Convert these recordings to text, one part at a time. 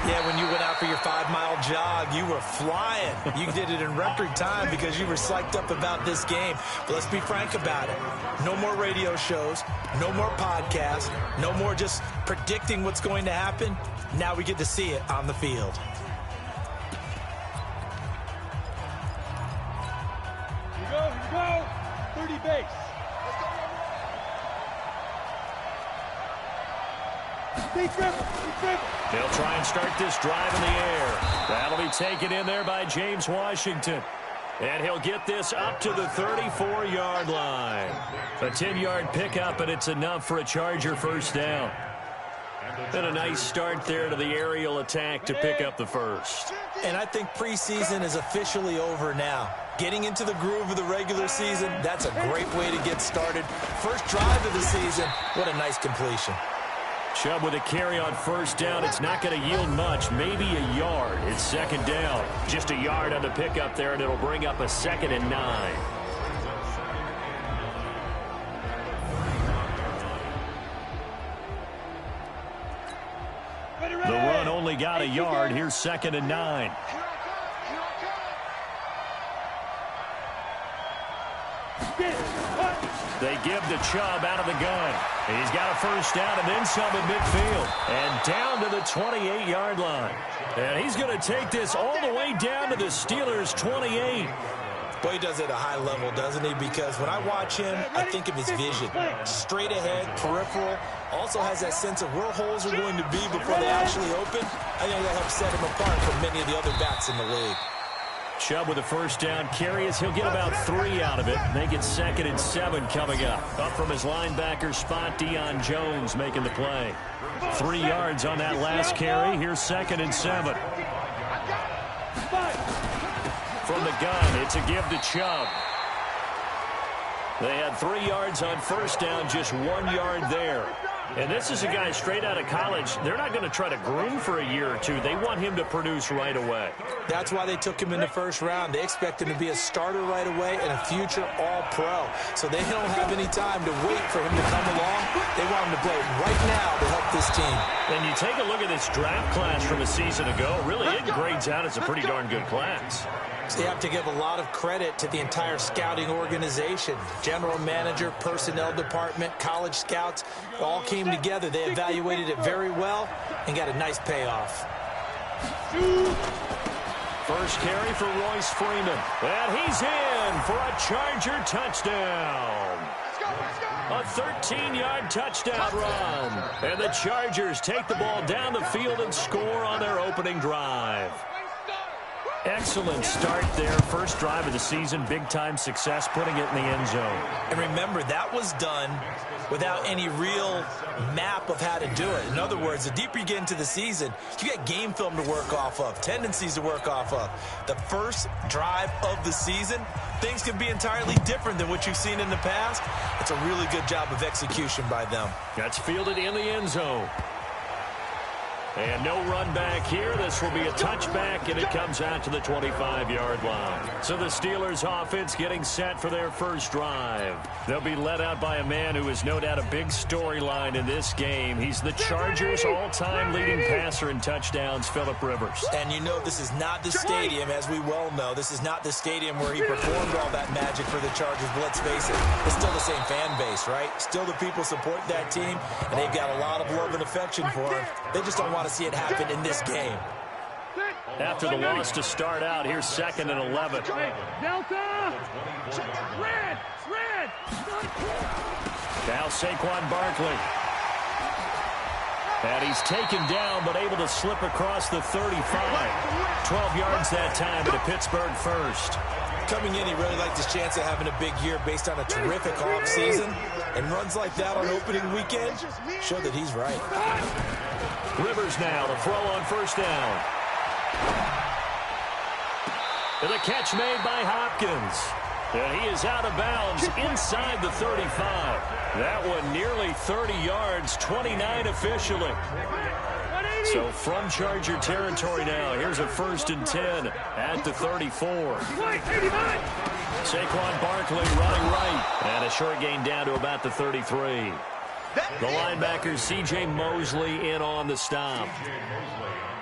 Yeah, when you went out for your 5-mile jog, you were flying. You did it in record time because you were psyched up about this game. But let's be frank about it. No more radio shows, no more podcasts, no more just predicting what's going to happen. Now we get to see it on the field. Here we go. 30 base. They'll try and start this drive in the air. That'll be taken in there by James Washington. And he'll get this up to the 34-yard line. A 10-yard pickup, and it's enough for a Charger first down. And a nice start there to the aerial attack to pick up the first. And I think preseason is officially over now. Getting into the groove of the regular season, that's a great way to get started. First drive of the season, what a nice completion. Chubb with a carry on first down. It's not going to yield much, maybe a yard. It's second down. Just a yard on the pickup there, and it'll bring up a 2nd and 9. The run only got a yard. Here's 2nd and 9. They give to Chubb out of the gun. He's got a first down and then some at midfield. And down to the 28-yard line. And he's going to take this all the way down to the Steelers' 28. Boy, he does it at a high level, doesn't he? Because when I watch him, I think of his vision. Straight ahead, peripheral. Also has that sense of where holes are going to be before they actually open. I think that helps set him apart from many of the other backs in the league. Chubb with a first down carry as he'll get about 3 out of it. Make it 2nd and 7 coming up. Up from his linebacker spot, Deion Jones making the play. 3 yards on that last carry. Here's 2nd and 7. From the gun, it's a give to Chubb. They had 3 yards on first down, just 1 yard there. And this is a guy straight out of college. They're not going to try to groom for a year or two. They want him to produce right away. That's why they took him in the first round. They expect him to be a starter right away and a future all-pro. So they don't have any time to wait for him to come along. They want him to play right now to help this team. And you take a look at this draft class from a season ago. Really, it grades out as a pretty darn good class. So you have to give a lot of credit to the entire scouting organization. General manager, personnel department, college scouts, all came together. They evaluated it very well and got a nice payoff. First carry for Royce Freeman. And he's in for a Charger touchdown. A 13-yard touchdown run. And the Chargers take the ball down the field and score on their opening drive. Excellent start there. First drive of the season. Big-time success putting it in the end zone. And remember, that was done without any real map of how to do it. In other words, the deeper you get into the season, you get game film to work off of, tendencies to work off of. The first drive of the season, things can be entirely different than what you've seen in the past. It's a really good job of execution by them. That's fielded in the end zone. And no run back here. This will be a touchback, and it comes out to the 25-yard line. So the Steelers offense getting set for their first drive. They'll be led out by a man who is no doubt a big storyline in this game. He's the Chargers' all-time leading passer in touchdowns, Phillip Rivers. And you know this is not the stadium, as we well know. This is not the stadium where he performed all that magic for the Chargers, but let's face it, it's still the same fan base, right? Still the people support that team, and they've got a lot of love and affection for him. They just don't want to see it happen in this game. After the loss to start out, here's 2nd and 11. Delta! Red! Now Saquon Barkley. And he's taken down, but able to slip across the 35. 12 yards that time at a Pittsburgh first. Coming in, he really liked his chance of having a big year based on a terrific offseason. And runs like that on opening weekend show that he's right. Rivers now to throw on first down. And the catch made by Hopkins. And he is out of bounds inside the 35. That one nearly 30 yards, 29 officially. So from Charger territory now, here's a 1st and 10 at the 34. Saquon Barkley running right. And a short gain down to about the 33. The linebacker, C.J. Mosley, in on the stop.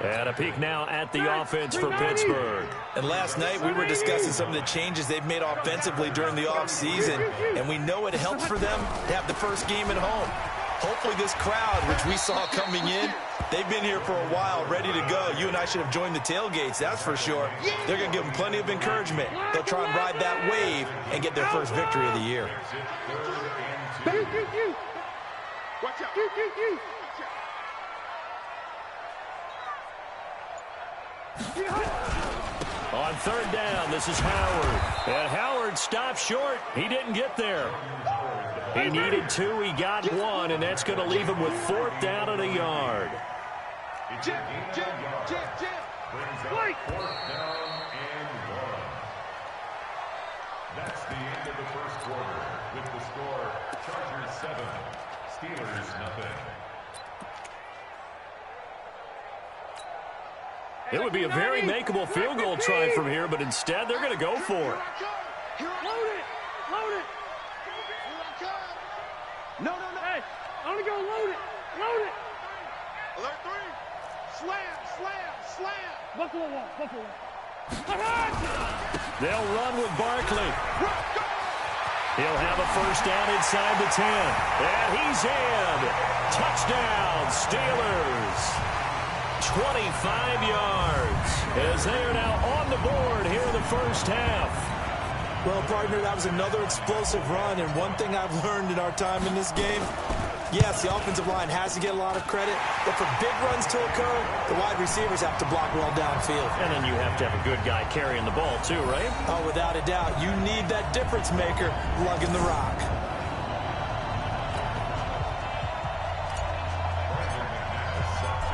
And a peek now at the offense for Pittsburgh. And last night we were discussing some of the changes they've made offensively during the offseason, and we know it helps for them to have the first game at home. Hopefully this crowd, which we saw coming in, they've been here for a while, ready to go. You and I should have joined the tailgates, that's for sure. They're going to give them plenty of encouragement. They'll try and ride that wave and get their first victory of the year. Watch out. On third down, this is Howard. And Howard stopped short. He didn't get there. He needed 2, he got 1, and that's going to leave him with 4th down and a yard. Jim. Wait. That's the end of the first quarter with the score Chargers 7, Steelers nothing. It would be a very makeable field goal try from here, but instead they're going to go for it. Load it. No. Hey, I'm going to go load it. Alert 3. Slam. Buffalo one. They'll run with Barkley. He'll have a first down inside the 10. And he's in. Touchdown, Steelers. 25 yards as they are now on the board here in the first half. Well, partner, that was another explosive run, and one thing I've learned in our time in this game, yes, the offensive line has to get a lot of credit, but for big runs to occur, the wide receivers have to block well downfield. And then you have to have a good guy carrying the ball too, right? Oh, without a doubt. You need that difference maker lugging the rock.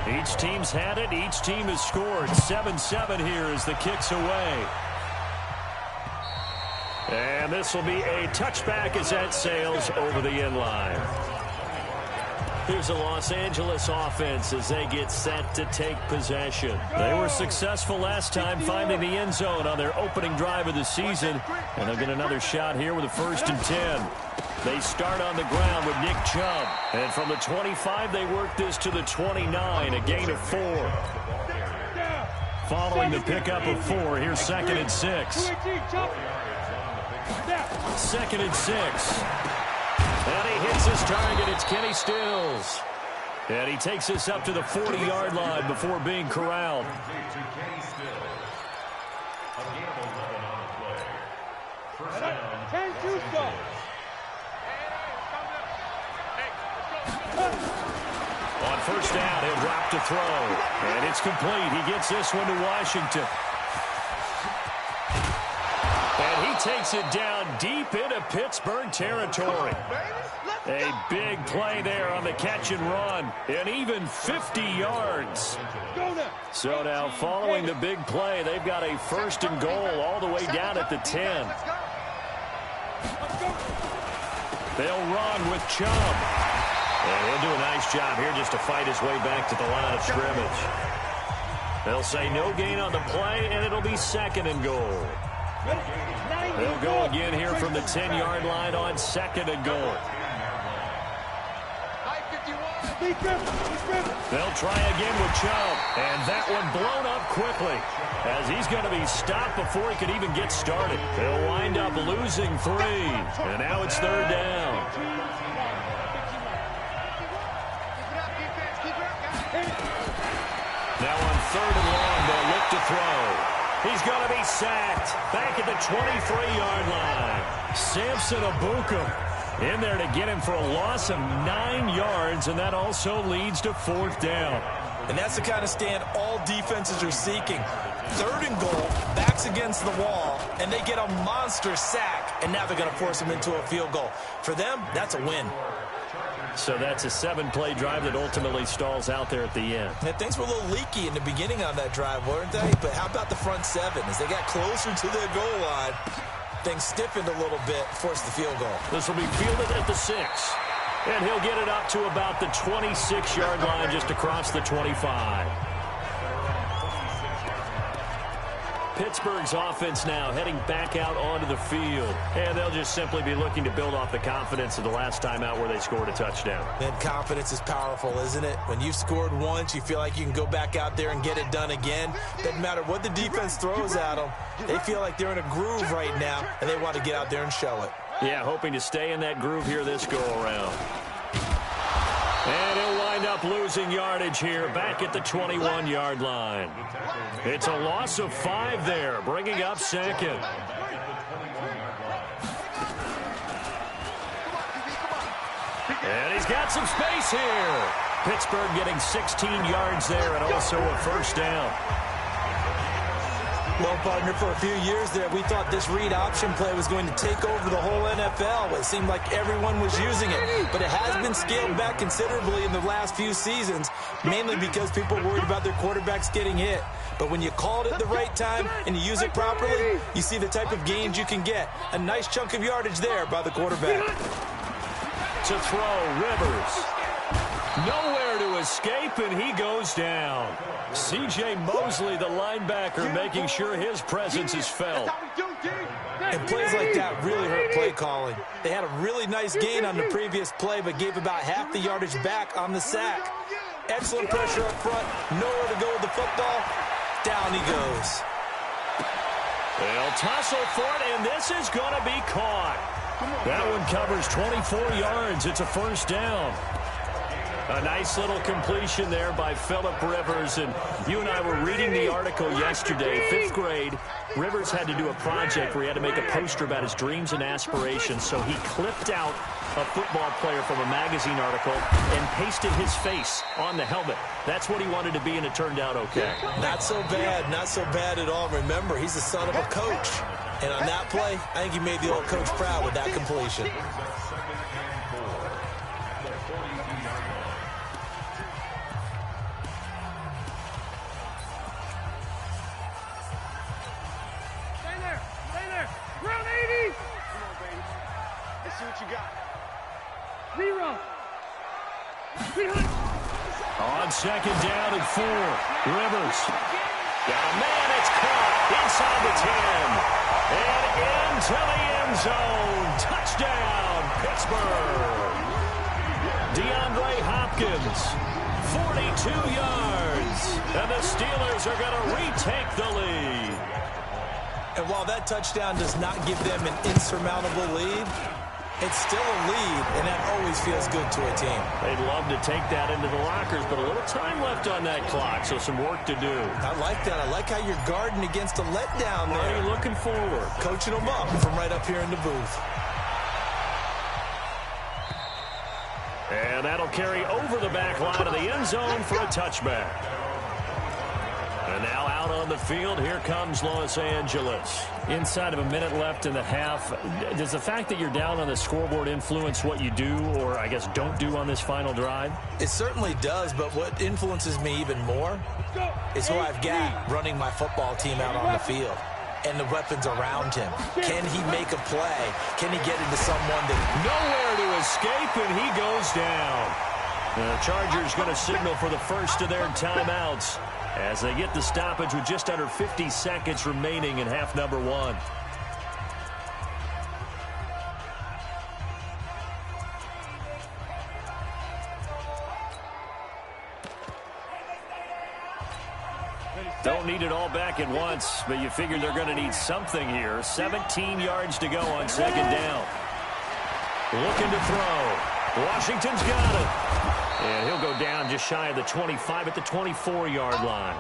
Each team's had it. Each team has scored. 7-7 here as the kick's away. And this will be a touchback as that sails over the end line. Here's a Los Angeles offense as they get set to take possession. They were successful last time finding the end zone on their opening drive of the season. And they'll get another shot here with a 1st and 10. They start on the ground with Nick Chubb. And from the 25, they work this to the 29, a gain of 4. Following the pickup of 4, here's 2nd and 6. 2nd and 6. And he hits his target. It's Kenny Stills. And he takes us up to the 40-yard line before being corralled. On first down, he'll drop to throw. And it's complete. He gets this one to Washington. And he takes it down deep into Pittsburgh territory. A big play there on the catch and run. And even 50 yards. So now following the big play, they've got a 1st and goal all the way down at the 10. They'll run with Chubb. And he'll do a nice job here just to fight his way back to the line of scrimmage. They'll say no gain on the play, and it'll be 2nd and goal. They'll go again here from the 10-yard line on 2nd and goal. They'll try again with Chubb, and that one blown up quickly as he's going to be stopped before he could even get started. They'll wind up losing 3, and now it's 3rd down. Now on 3rd and long, they'll look to throw. He's going to be sacked back at the 23-yard line. Samson Abukum in there to get him for a loss of 9 yards, and that also leads to 4th down. And that's the kind of stand all defenses are seeking. 3rd and goal, backs against the wall, and they get a monster sack, and now they're going to force him into a field goal. For them, that's a win. So that's a 7-play drive that ultimately stalls out there at the end. And things were a little leaky in the beginning on that drive, weren't they? But how about the front 7? As they got closer to their goal line, things stiffened a little bit, forced the field goal. This will be fielded at the 6. And he'll get it up to about the 26-yard line just across the 25. Pittsburgh's offense now heading back out onto the field. And they'll just simply be looking to build off the confidence of the last time out where they scored a touchdown. And confidence is powerful, isn't it? When you've scored once, you feel like you can go back out there and get it done again. Doesn't matter what the defense throws at them. They feel like they're in a groove right now, and they want to get out there and show it. Yeah, hoping to stay in that groove here this go-around. And he'll wind up losing yardage here back at the 21-yard line. It's a loss of 5 there, bringing up second. And he's got some space here. Pittsburgh getting 16 yards there and also a first down. Well, partner, for a few years there, we thought this read option play was going to take over the whole NFL. It seemed like everyone was using it, but it has been scaled back considerably in the last few seasons, mainly because people are worried about their quarterbacks getting hit. But when you call it at the right time and you use it properly, you see the type of gains you can get. A nice chunk of yardage there by the quarterback. To throw, Rivers. Nowhere to escape, and he goes down. C.J. Mosley, the linebacker, making sure his presence is felt. And plays like that really hurt play calling. They had a really nice gain on the previous play, but gave about half the yardage back on the sack. Excellent pressure up front. Nowhere to go with the football. Down he goes. They'll tussle for it, and this is going to be caught. That one covers 24 yards. It's a first down. A nice little completion there by Phillip Rivers. And you and I were reading the article yesterday. 5th grade, Rivers had to do a project where he had to make a poster about his dreams and aspirations. So he clipped out a football player from a magazine article and pasted his face on the helmet. That's what he wanted to be, and it turned out okay. Not so bad. Not so bad at all. Remember, he's the son of a coach. And on that play, I think he made the old coach proud with that completion. On second down and 4, Rivers. Got a man, it's caught inside the 10. And into the end zone. Touchdown, Pittsburgh. DeAndre Hopkins, 42 yards. And the Steelers are going to retake the lead. And while that touchdown does not give them an insurmountable lead, it's still a lead, and that always feels good to a team. They'd love to take that into the lockers, but a little time left on that clock, so some work to do. I like that. I like how you're guarding against a letdown there. You're looking forward. Coaching them up from right up here in the booth. And that'll carry over the back line of the end zone for a touchback. And now out on the field, here comes Los Angeles. Inside of a minute left in the half, does the fact that you're down on the scoreboard influence what you do, or I guess don't do on this final drive? It certainly does, but what influences me even more is who I've got running my football team out on the field and the weapons around him. Can he make a play? Can he get into someone that... Nowhere to escape, and he goes down. The Chargers going to signal for the first of their timeouts as they get the stoppage with just under 50 seconds remaining in half number 1. Don't need it all back at once, but you figure they're going to need something here. 17 yards to go on second down. Looking to throw. Washington's got it. And he'll go down just shy of the 25 at the 24-yard line.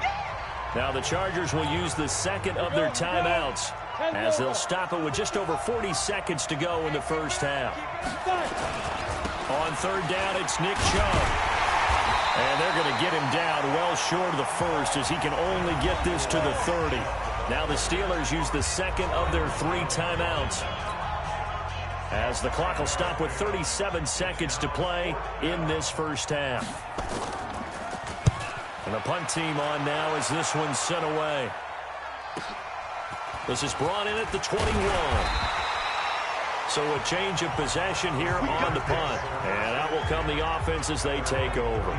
Now the Chargers will use the second of their timeouts as they'll stop it with just over 40 seconds to go in the first half. On third down, it's Nick Chubb. And they're going to get him down well short of the first as he can only get this to the 30. Now the Steelers use the second of their 3 timeouts, as the clock will stop with 37 seconds to play in this first half. And the punt team on now as this one's sent away. This is brought in at the 21. So a change of possession here on the punt. And out will come the offense as they take over.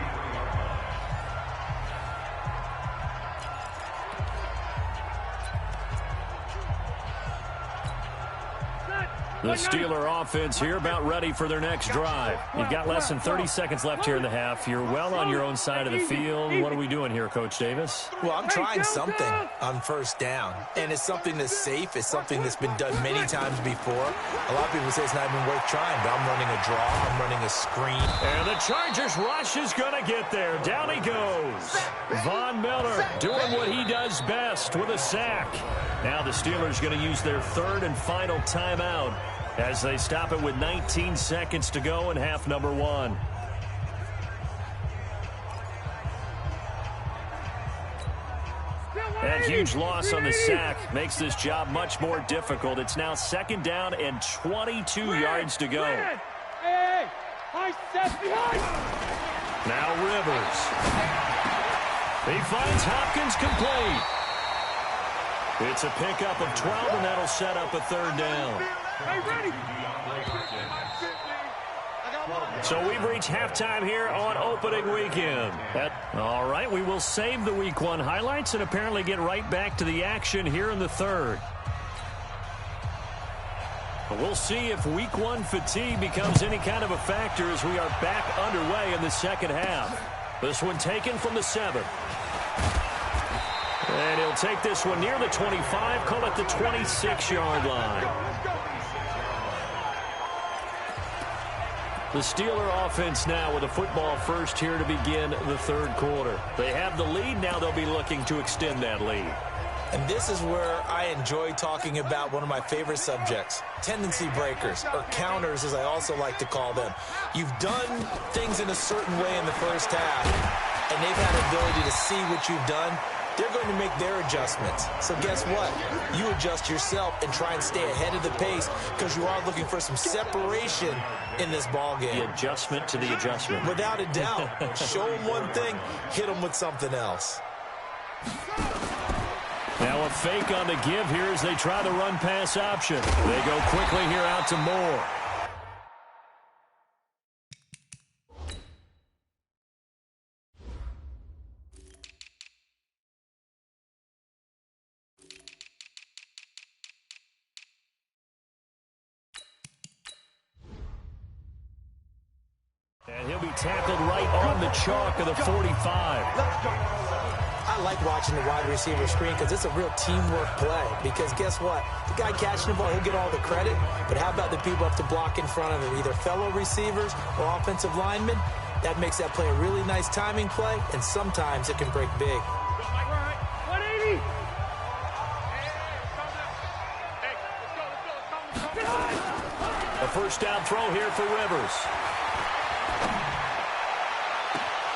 The Steeler offense here about ready for their next drive. You've got less than 30 seconds left here in the half. You're well on your own side of the field. What are we doing here, Coach Davis? Well, I'm trying something on first down, and it's something that's safe. It's something that's been done many times before. A lot of people say it's not even worth trying, but I'm running a draw. I'm running a screen. And the Chargers rush is going to get there. Down he goes. Von Miller doing what he does best with a sack. Now the Steelers going to use their third and final timeout as they stop it with 19 seconds to go in half number one. That huge loss on the sack makes this job much more difficult. It's now second down and 22 yards to go. Now Rivers. He finds Hopkins complete. It's a pickup of 12, and that'll set up a third down. So we've reached halftime here on opening weekend. All right, we will save the Week 1 highlights and apparently get right back to the action here in the third. We'll see if Week 1 fatigue becomes any kind of a factor as we are back underway in the second half. This one taken from the 7. And he'll take this one near the 25, call it the 26-yard line. The Steeler offense now with a football first here to begin the third quarter. They have the lead. Now they'll be looking to extend that lead. And this is where I enjoy talking about one of my favorite subjects, tendency breakers, or counters as I also like to call them. You've done things in a certain way in the first half, and they've had the ability to see what you've done. They're going to make their adjustments. So guess what? You adjust yourself and try and stay ahead of the pace because you are looking for some separation in this ball game. The adjustment to the adjustment. Without a doubt. Show them one thing, hit them with something else. Now a fake on the give here as they try the run-pass option. They go quickly here out to Moore. And he'll be tackled right on the chalk of the 45. I like watching the wide receiver screen because it's a real teamwork play. Because guess what? The guy catching the ball, he'll get all the credit. But how about the people up to block in front of him, either fellow receivers or offensive linemen? That makes that play a really nice timing play, and sometimes it can break big. 180. A first down throw here for Rivers.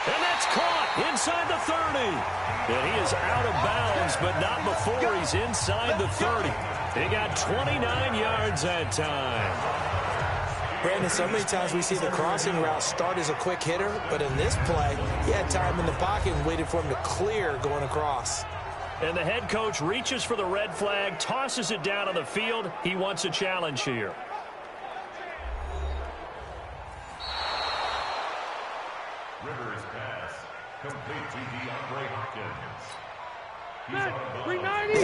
And that's caught inside the 30. And he is out of bounds, but not before he's inside the 30. He got 29 yards that time. Brandon, so many times we see the crossing route start as a quick hitter, but in this play, he had time in the pocket and waited for him to clear going across. And the head coach reaches for the red flag, tosses it down on the field. He wants a challenge here. Rivers pass. Complete to DeAndre Hopkins. The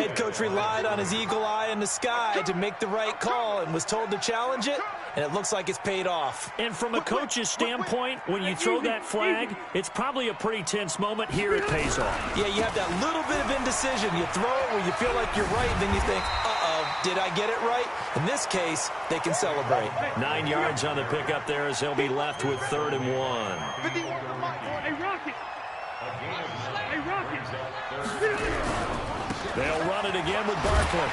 head coach relied on his eagle eye in the sky to make the right call and was told to challenge it, and it looks like it's paid off. And from a coach's standpoint, when you throw that flag, it's probably a pretty tense moment. Here it pays off. Yeah, you have that little bit of indecision. You throw it where you feel like you're right, then you think, uh-oh, did I get it right? In this case, they can celebrate. 9 yards on the pickup there as they'll be left with 3rd and 1. Hey, Rocket. Hey, Rocket. They'll run it again with Barkley.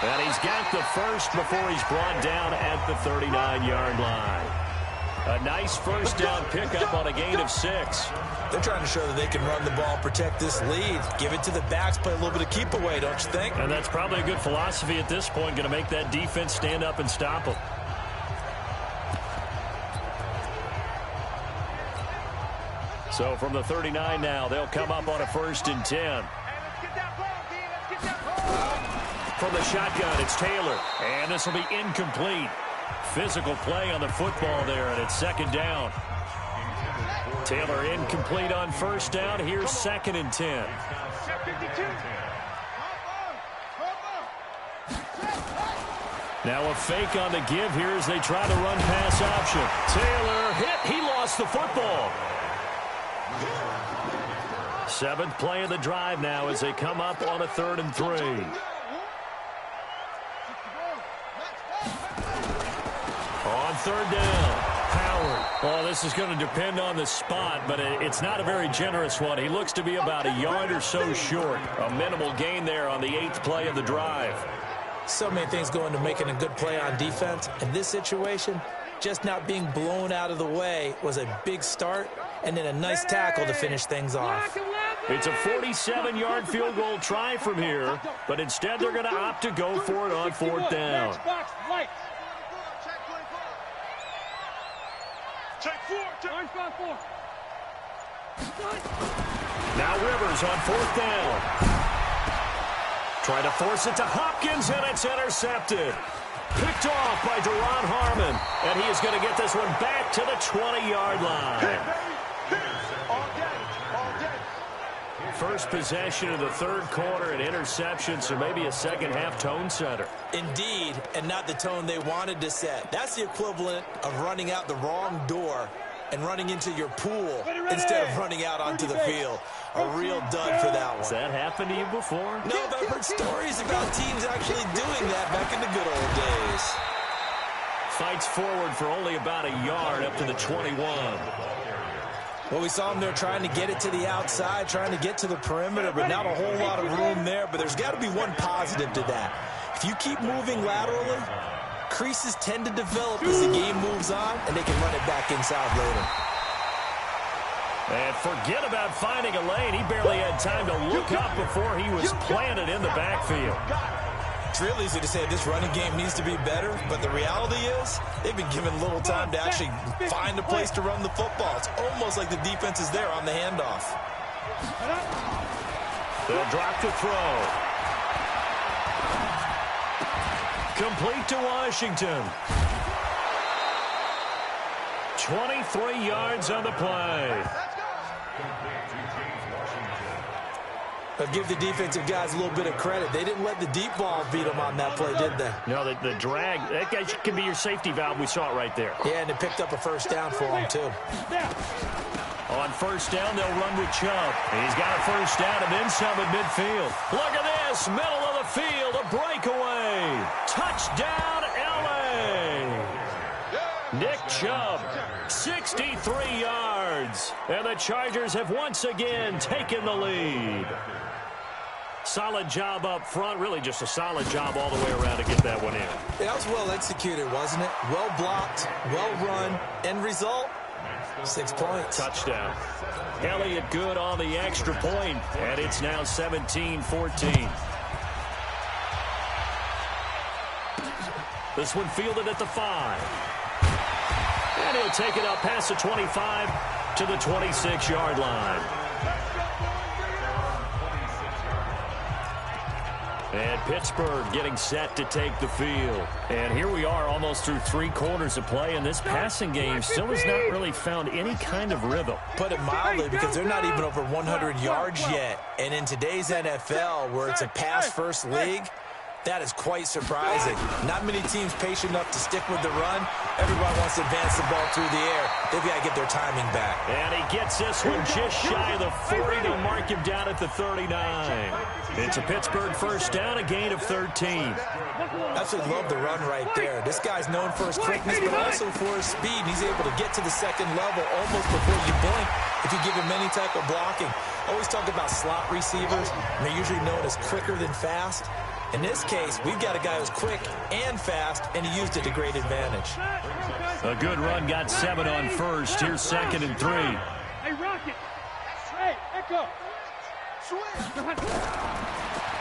And he's got the first before he's brought down at the 39-yard line. A nice first down pickup on a gain of 6. They're trying to show that they can run the ball, protect this lead. Give it to the backs, play a little bit of keep away, don't you think? And that's probably a good philosophy at this point, going to make that defense stand up and stop them. So from the 39 now, they'll come up on a 1st and 10. From the shotgun, it's Taylor. And this will be incomplete. Physical play on the football there, and it's 2nd down. Taylor incomplete on 1st down. Here's 2nd and 10. Now a fake on the give here as they try to run pass option. Taylor hit. He lost the football. 7th play of the drive now as they come up on a 3rd and 3. On 3rd down, Howard. Oh, this is going to depend on the spot, but it's not a very generous one. He looks to be about a yard or so short. A minimal gain there on the 8th play of the drive. So many things go into making a good play on defense. In this situation, just not being blown out of the way was a big start, and then a nice tackle to finish things off. It's a 47-yard field goal try from here, but instead they're going to opt to go for it on 4th down. Now Rivers on 4th down. Try to force it to Hopkins, and it's intercepted. Picked off by Deron Harmon, and he is going to get this one back to the 20-yard line. First possession of the 3rd quarter, an interception, so maybe a second-half tone setter. Indeed, and not the tone they wanted to set. That's the equivalent of running out the wrong door and running into your pool instead of running out onto the field. A real dud for that one. Has that happened to you before? No, but I've heard stories about teams actually doing that back in the good old days. Fights forward for only about a yard up to the 21. Well, we saw him there trying to get it to the outside, trying to get to the perimeter, but not a whole lot of room there. But there's got to be one positive to that. If you keep moving laterally, creases tend to develop as the game moves on, and they can run it back inside later. And forget about finding a lane. He barely had time to look up before he was planted in the backfield. It's real easy to say this running game needs to be better, but the reality is they've been given little time to actually find a place to run the football. It's almost like the defense is there on the handoff. They'll drop the throw. Complete to Washington. 23 yards on the play. But give the defensive guys a little bit of credit. They didn't let the deep ball beat them on that play, did they? No, the drag, that guy can be your safety valve. We saw it right there. Yeah, and it picked up a first down for them, too. On 1st down, they'll run with Chubb. He's got a first down and then some at midfield. Look at this, middle of the field, a breakaway. Touchdown, L.A. Nick Chubb, 63 yards. And the Chargers have once again taken the lead. Solid job up front, really just a solid job all the way around to get that one in. Yeah, that was well executed, wasn't it? Well blocked, well run. End result, 6 points. Touchdown. Elliott good on the extra point, and it's now 17-14. This one fielded at the 5. And he'll take it up past the 25 to the 26-yard line. And Pittsburgh getting set to take the field. And here we are almost through 3 quarters of play, and this passing game still has not really found any kind of rhythm. Put it mildly, because they're not even over 100 yards yet. And in today's NFL, where it's a pass-first league, that is quite surprising. Not many teams patient enough to stick with the run. Everybody wants to advance the ball through the air. They've got to get their timing back. And he gets this one just shy of the 40. They'll mark him down at the 39. It's a Pittsburgh first down, a gain of 13. Absolutely love the run right there. This guy's known for his quickness, but also for his speed. He's able to get to the second level almost before you blink if you give him any type of blocking. Always talk about slot receivers, and they're usually known as quicker than fast. In this case, we've got a guy who's quick and fast, and he used it to great advantage. A good run, got 7 on first. Here's 2nd and 3. Hey, Rocket. Hey, Echo.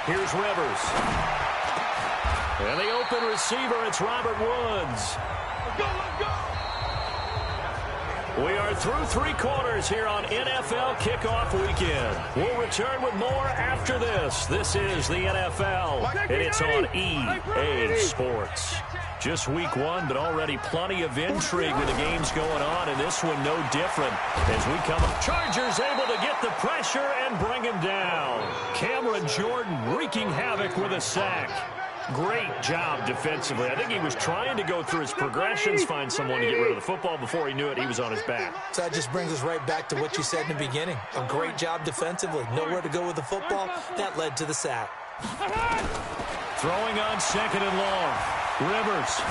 Here's Rivers. And the open receiver, it's Robert Woods. Let's go. We are through 3 quarters here on NFL Kickoff Weekend. We'll return with more after this. This is the NFL, and it's on EA Sports. Just week 1, but already plenty of intrigue with the games going on, and this one no different as we come up. Chargers able to get the pressure and bring him down. Cameron Jordan wreaking havoc with a sack. Great job defensively. I think he was trying to go through his progressions, find someone to get rid of the football. Before he knew it, he was on his back. So that just brings us right back to what you said in the beginning. A great job defensively. Nowhere to go with the football. That led to the sack. Throwing on 2nd and long. Rivers.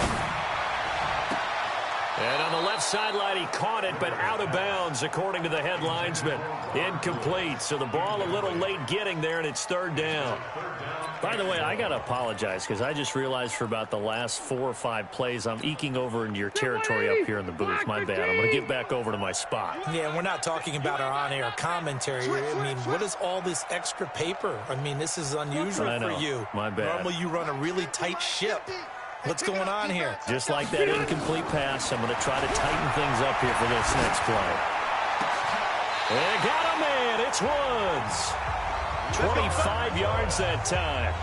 And on the left sideline, he caught it, but out of bounds, according to the head linesman. Incomplete, so the ball a little late getting there, and it's 3rd down. By the way, I got to apologize because I just realized for about the last 4 or 5 plays, I'm eking over into your territory up here in the booth. My bad. I'm going to get back over to my spot. Yeah, and we're not talking about our on-air commentary. I mean, what is all this extra paper? I mean, this is unusual for you. My bad. Normally you run a really tight ship. What's going on here? Just like that incomplete pass, I'm going to try to tighten things up here for this next play. They got a man. It's Woods. 25 yards that time.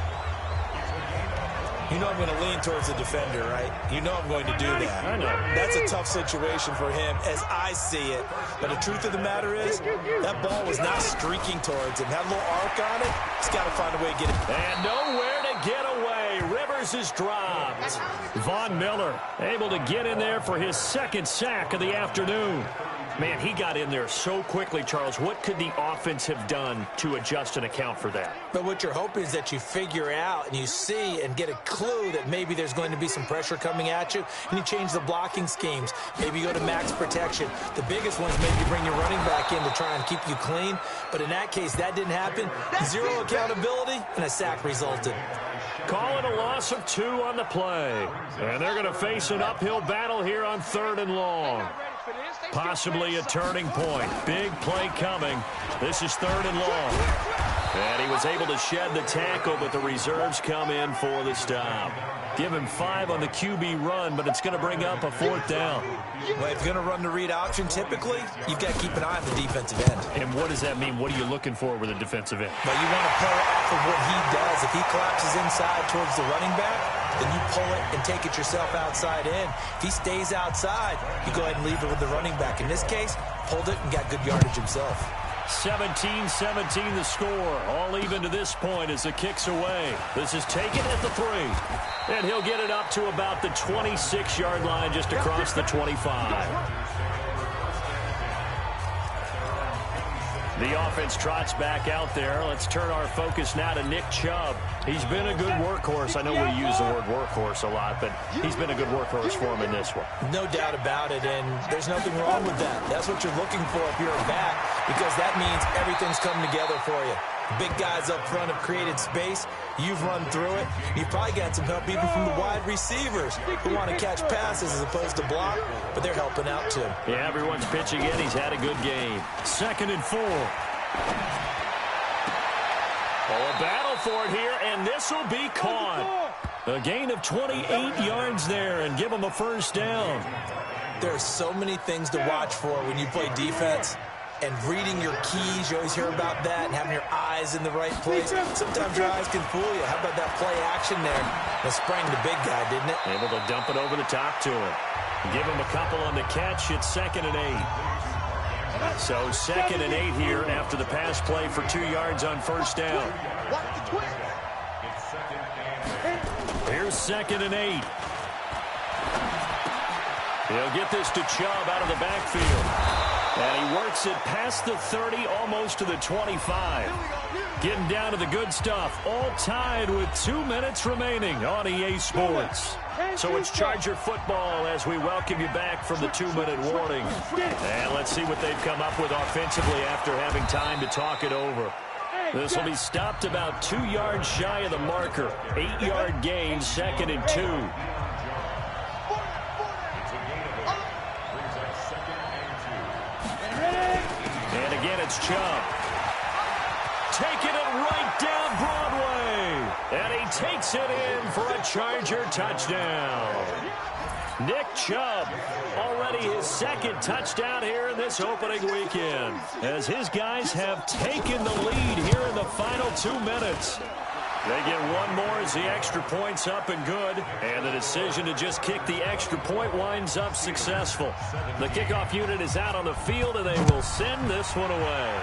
You know I'm going to lean towards the defender, right? You know I'm going to do that. I know. That's a tough situation for him as I see it. But the truth of the matter is, that ball was not streaking towards him. That little arc on it, he's got to find a way to get it. And nowhere to get away. Rivers is dropped. Von Miller able to get in there for his 2nd sack of the afternoon. Man, he got in there so quickly, Charles. What could the offense have done to adjust and account for that? But what you're hoping is that you figure out and you see and get a clue that maybe there's going to be some pressure coming at you, and you change the blocking schemes. Maybe you go to max protection. The biggest one is maybe you bring your running back in to try and keep you clean. But in that case, that didn't happen. 0 accountability, and a sack resulted. Calling a loss of 2 on the play. And they're going to face an uphill battle here on 3rd and long. Possibly a turning point. Big play coming. This is 3rd and long. And he was able to shed the tackle, but the reserves come in for the stop. Give him 5 on the QB run, but it's going to bring up a 4th down. Well, if you're going to run the read option, typically, you've got to keep an eye on the defensive end. And what does that mean? What are you looking for with a defensive end? Well, you want to play off of what he does. If he collapses inside towards the running back, then you pull it and take it yourself outside in. If he stays outside, you go ahead and leave it with the running back. In this case, pulled it and got good yardage himself. 17-17 the score. All even to this point as the kick's away. This is taken at the 3. And he'll get it up to about the 26-yard line just across the 25. The offense trots back out there. Let's turn our focus now to Nick Chubb. He's been a good workhorse. I know we use the word workhorse a lot, but he's been a good workhorse for him in this one. No doubt about it, and there's nothing wrong with that. That's what you're looking for if you're a back, because that means everything's coming together for you. Big guys up front have created space. You've run through it. You've probably got some help even from the wide receivers who want to catch passes as opposed to block, but they're helping out too. Yeah, everyone's pitching in. He's had a good game. 2nd and 4. Oh, a battle for it here, and this will be caught. A gain of 28 yards there and give him a 1st down. There are so many things to watch for when you play defense. And reading your keys, you always hear about that, and having your eyes in the right place. Sometimes your eyes can fool you. How about that play action there? That sprang the big guy, didn't it? Able to dump it over the top to him. Give him a couple on the catch. It's 2nd and 8. So 2nd and 8 here after the pass play for 2 yards on 1st down. Here's 2nd and 8. He'll get this to Chubb out of the backfield. And he works it past the 30, almost to the 25. Getting down to the good stuff. All tied with 2 minutes remaining on EA Sports. So it's Charger football as we welcome you back from the 2-minute warning. And let's see what they've come up with offensively after having time to talk it over. This will be stopped about 2 yards shy of the marker. 8-yard gain, 2nd and 2. And again, it's Chubb. Taking it right down Broadway. And he takes it in for a Charger touchdown. Nick Chubb, already his 2nd touchdown here in this opening weekend, as his guys have taken the lead here in the final 2 minutes. They get one more as the extra point's up and good, and the decision to just kick the extra point winds up successful. The kickoff unit is out on the field, and they will send this one away.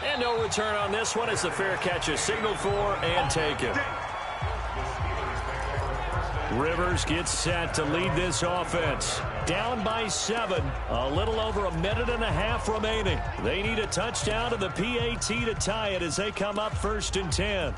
And no return on this one as the fair catch is signaled for and taken. Rivers gets set to lead this offense. Down by 7. A little over a minute and a half remaining. They need a touchdown to the PAT to tie it as they come up 1st and 10.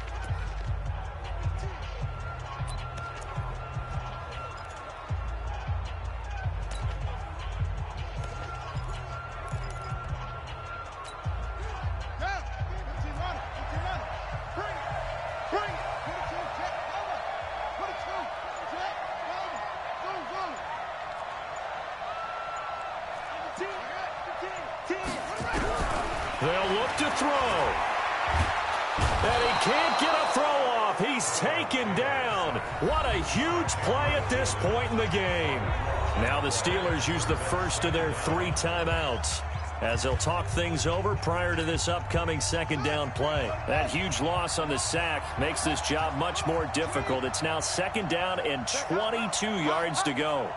They'll look to throw. And he can't get a throw off. He's taken down. What a huge play at this point in the game. Now the Steelers use the first of their 3 timeouts as they'll talk things over prior to this upcoming 2nd down play. That huge loss on the sack makes this job much more difficult. It's now 2nd down and 22 yards to go.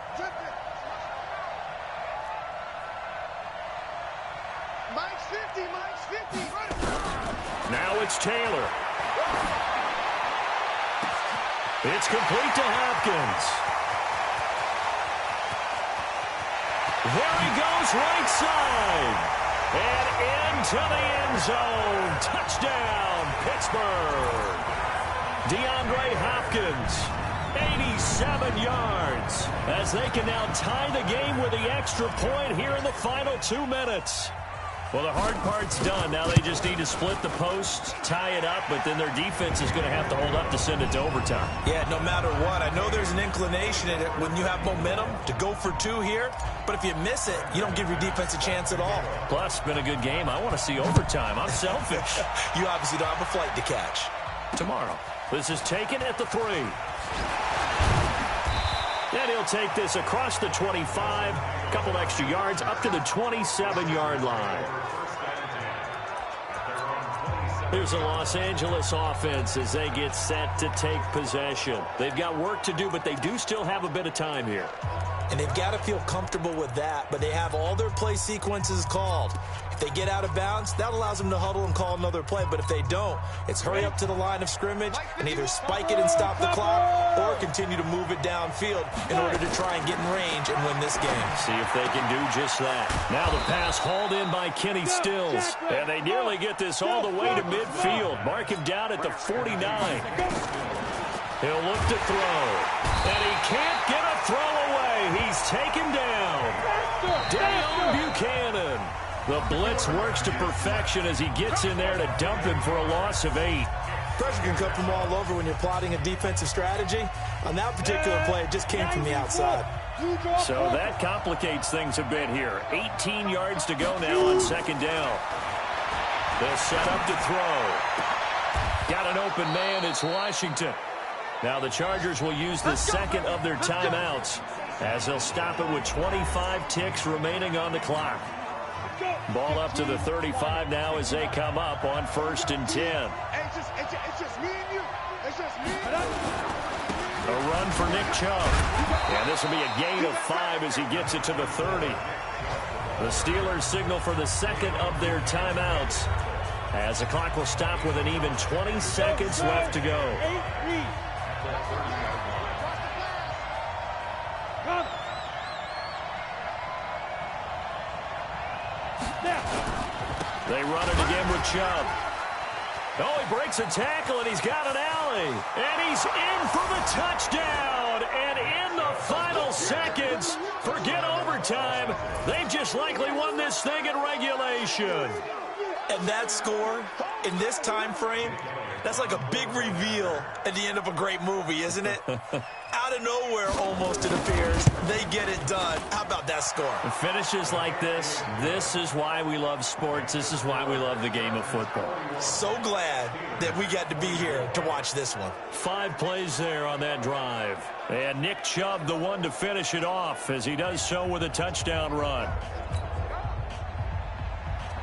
Now it's Taylor. It's complete to Hopkins. There he goes right side. And into the end zone. Touchdown, Pittsburgh. DeAndre Hopkins, 87 yards. As they can now tie the game with the extra point here in the final 2 minutes. Well, the hard part's done. Now they just need to split the post, tie it up, but then their defense is going to have to hold up to send it to overtime. Yeah, no matter what. I know there's an inclination in it when you have momentum to go for 2 here, but if you miss it, you don't give your defense a chance at all. Plus, it's been a good game. I want to see overtime. I'm selfish. You obviously don't have a flight to catch. Tomorrow. This is taken at the 3. And he'll take this across the 25, a couple extra yards up to the 27-yard line. Here's a Los Angeles offense as they get set to take possession. They've got work to do, but they do still have a bit of time here. And they've got to feel comfortable with that, but they have all their play sequences called. If they get out of bounds, that allows them to huddle and call another play. But if they don't, it's hurry up to the line of scrimmage and either spike it and stop the clock or continue to move it downfield in order to try and get in range and win this game. See if they can do just that. Now the pass hauled in by Kenny Stills. And they nearly get this all the way to midfield. Mark him down at the 49. He'll look to throw. And he can't get a throw away. He's taken down. Dale Buchanan. The blitz works to perfection as he gets in there to dump him for a loss of 8. Pressure can come from all over when you're plotting a defensive strategy. On that particular play, it just came from the outside. So that complicates things a bit here. 18 yards to go now on 2nd down. They'll set up to throw. Got an open man. It's Washington. Now the Chargers will use the 2nd of their timeouts as they'll stop it with 25 ticks remaining on the clock. Ball up to the 35 now as they come up on 1st and 10. It's just me and you. It's just me and you. A run for Nick Chubb. And this will be a gain of 5 as he gets it to the 30. The Steelers signal for the 2nd of their timeouts as the clock will stop with an even 20 seconds left to go. They run it again with Chubb. Oh, he breaks a tackle, and he's got an alley. And he's in for the touchdown. And in the final seconds, forget overtime, they've just likely won this thing in regulation. And that score, in this time frame, that's like a big reveal at the end of a great movie, isn't it? Out of nowhere, almost, it appears, they get it done. How about that score? Finishes like this is why we love sports. This is why we love the game of football. So glad that we got to be here to watch this one. 5 plays there on that drive. And Nick Chubb, the one to finish it off, as he does so with a touchdown run.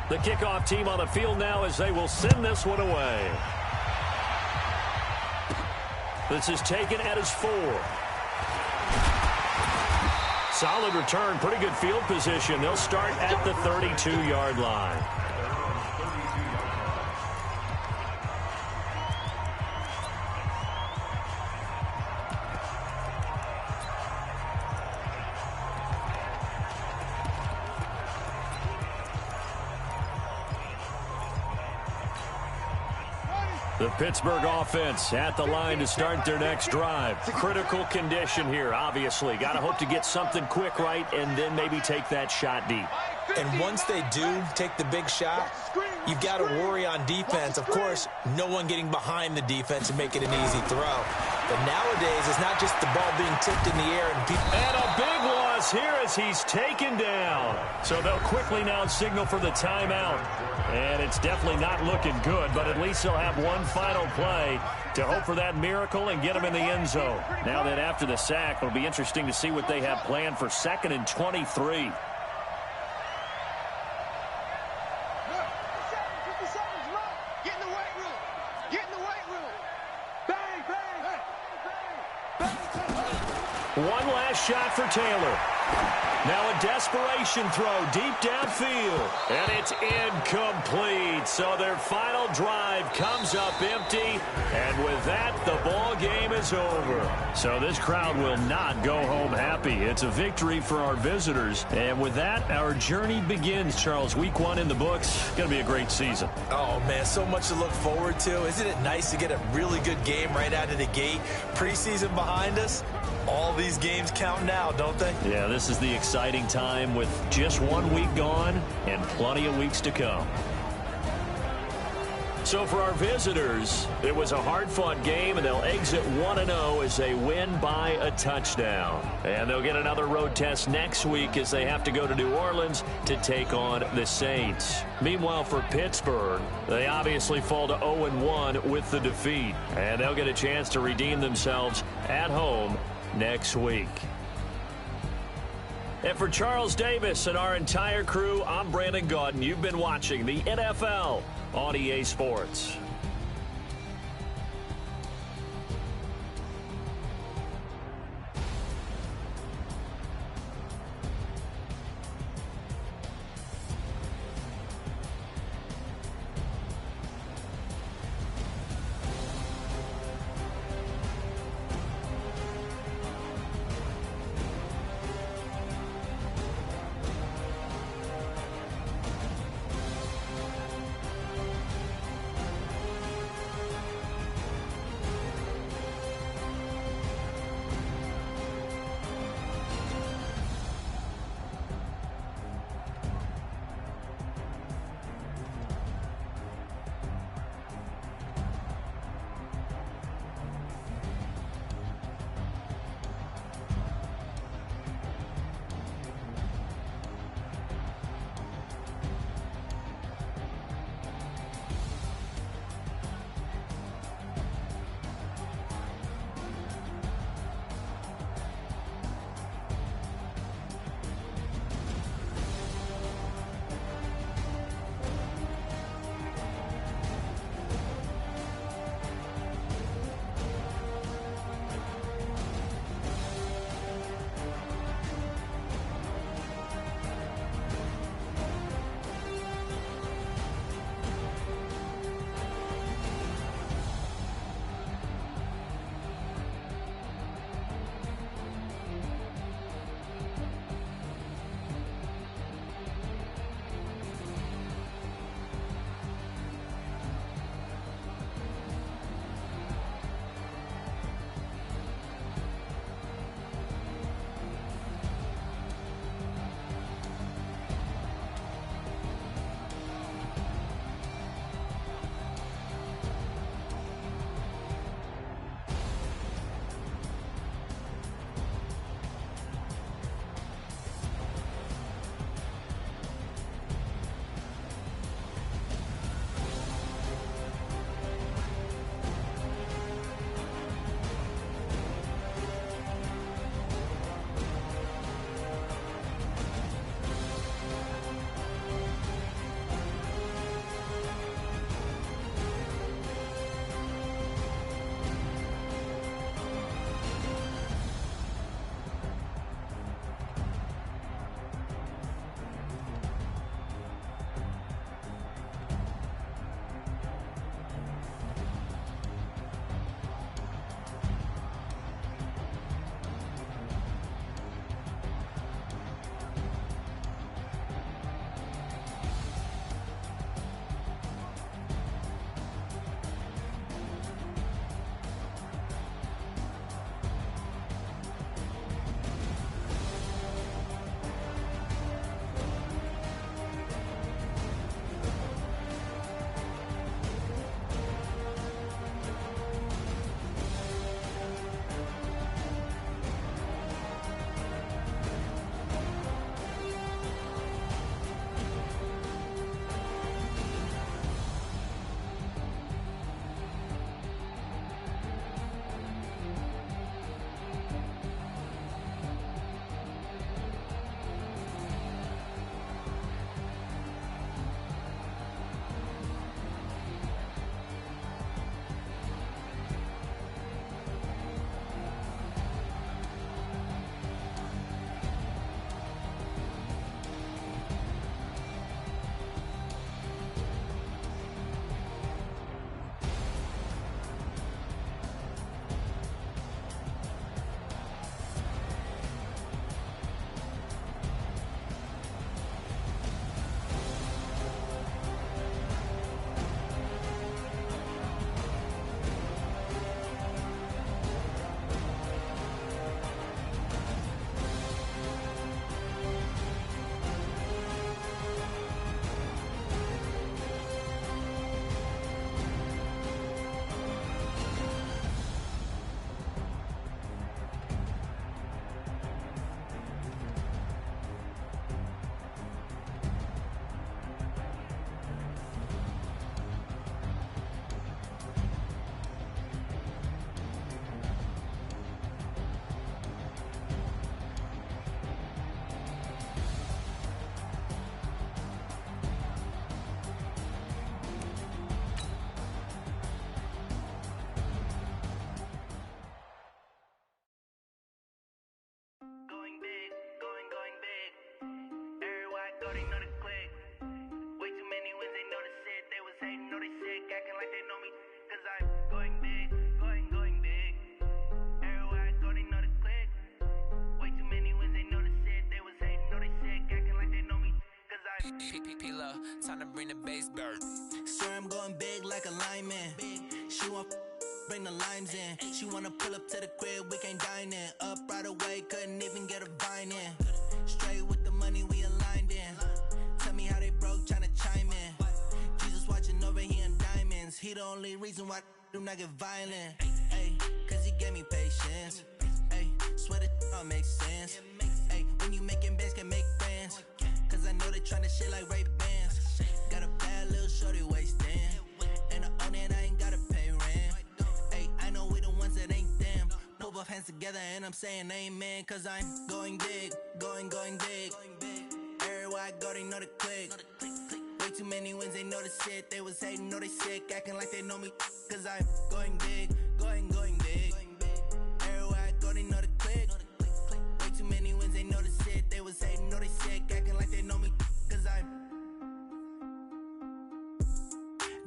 The kickoff team on the field now as they will send this one away. This is taken at his 4. Solid return, pretty good field position. They'll start at the 32-yard line. The Pittsburgh offense at the line to start their next drive. Critical condition here, obviously. Got to hope to get something quick right and then maybe take that shot deep. And once they do take the big shot, you've got to worry on defense. Of course, no one getting behind the defense and make it an easy throw. But nowadays, it's not just the ball being tipped in the air. And a big loss here as he's taken down. So they'll quickly now signal for the timeout. And it's definitely not looking good, but at least they'll have one final play to hope for that miracle and get them in the end zone. Now that after the sack, it'll be interesting to see what they have planned for 2nd and 23. One last shot for Taylor. Now a desperation throw deep downfield. And it's incomplete. So their final drive comes up empty. And with that, the ball game is over. So this crowd will not go home happy. It's a victory for our visitors. And with that, our journey begins, Charles. Week 1 in the books. Going to be a great season. Oh, man, so much to look forward to. Isn't it nice to get a really good game right out of the gate? Preseason behind us. All these games count now, don't they? Yeah, this is the exciting time with just 1 week gone and plenty of weeks to come. So for our visitors, it was a hard-fought game, and they'll exit 1-0 as they win by a touchdown. And they'll get another road test next week as they have to go to New Orleans to take on the Saints. Meanwhile, for Pittsburgh, they obviously fall to 0-1 with the defeat. And they'll get a chance to redeem themselves at home next week. And for Charles Davis and our entire crew, I'm Brandon Gaudin. You've been watching the NFL on EA Sports. they know me, cause I'm going big, going big. Everywhere I go, they know the click. Way too many wins, they know the shit. They was hating, know they sick, acting like they know me, cause I'm P-P-P-Love, time to bring the bass bird. swear I'm going big like a lineman. She want bring the limes in. She wanna pull up to the crib, we can't dine in. Up right away, couldn't even get a vine in. Straight with the money, we aligned in. Tell me how they broke, tryna chime in. Jesus watching over here in diamonds. He the only reason why I do not get violent. Ay, cause he gave me patience. Ay, swear that all makes sense. Ay, when you making bands, can make friends. Cause I know they tryna shit like Ray-Bans. Got a bad little shorty wasting. And I own it, I ain't gotta pay rent. Ay, I know we the ones that ain't them. Put both hands together and I'm saying amen. Cause I'm going big, going big. Everywhere I go, they know the click. Way too many wins, they know the shit. They was hating, know they sick, acting like they know me. Cause I'm going big, going big. Everywhere I go, they know the click. Way too many wins, they know the shit. They was hating, know they sick, acting like they know me. Cause I'm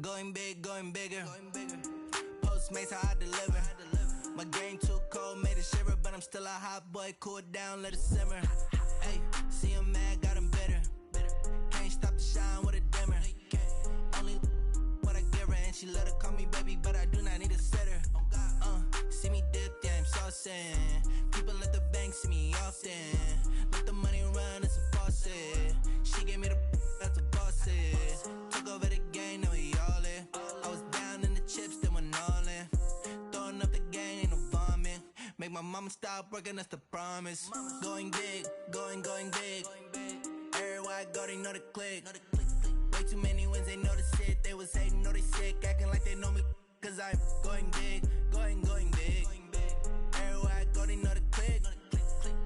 going big, going bigger. Postmates, how I deliver. My game too cold, made it shiver. But I'm still a hot boy, cool it down, let it simmer. Hey, see him mad, got him bitter. Can't stop the shine with a dimmer. Only what I give her, and she let her call me baby, but I do not need a sitter. See me dip, yeah, I'm saucing. People at the bank see me often. Let the money run, it's a faucet. She gave me the that's a boss is. Took over the game, now we all in. I was down in the chips, then went all in. Throwing up the game, ain't no vomit. Make my mama stop working, that's the promise. Going big, going big. Everywhere I go, they know the click. Way too many wins, they know the shit. They was hating, know they sick, acting like they know me. Cause I'm going big, going big. Everywhere I go, they know the click.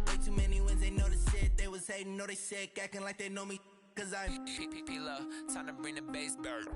Way too many wins, they know the shit. They was hating, know they sick, acting like they know me. Cause I'm P-P-P-Love, time to bring the bass bird.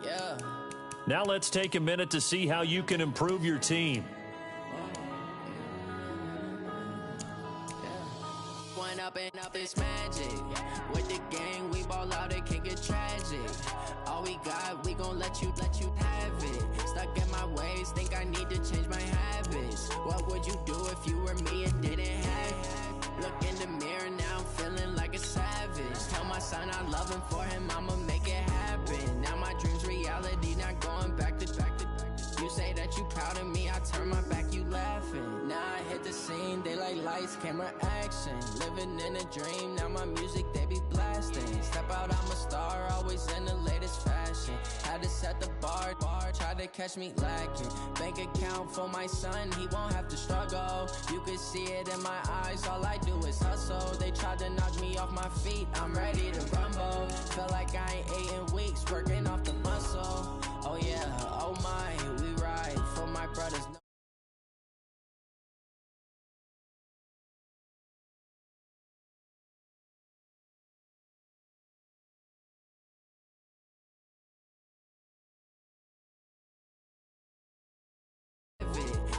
yeah. Now let's take a minute to see how you can improve your team. One up and up is magic. With the gang, we ball out, it can get tragic. All we got, we gon' let you have it. Stuck in my ways, think I need to change my habits. What would you do if you were me and didn't have it? Look in the mirror, now I'm feeling like a savage. Tell my son I love him, for him I'ma make it happen. Now my dream's reality, not going back to. You say that you proud of me, I turn my back, you laughing. Now I hit the scene, they like lights, camera, action. Living in a dream, now my music, they be blasting. Step out, I'm a star, always in the latest fashion. Had to set the bar, try to catch me lacking. Bank account for my son, he won't have to struggle. You can see it in my eyes, all I do is hustle. They tried to knock me off my feet, I'm ready to rumble. Feel like I ain't ate in weeks, working off the muscle. Oh yeah, oh my, we ride for my brothers.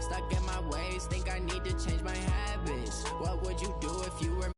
Stuck in my ways, think I need to change my habits. What would you do if you were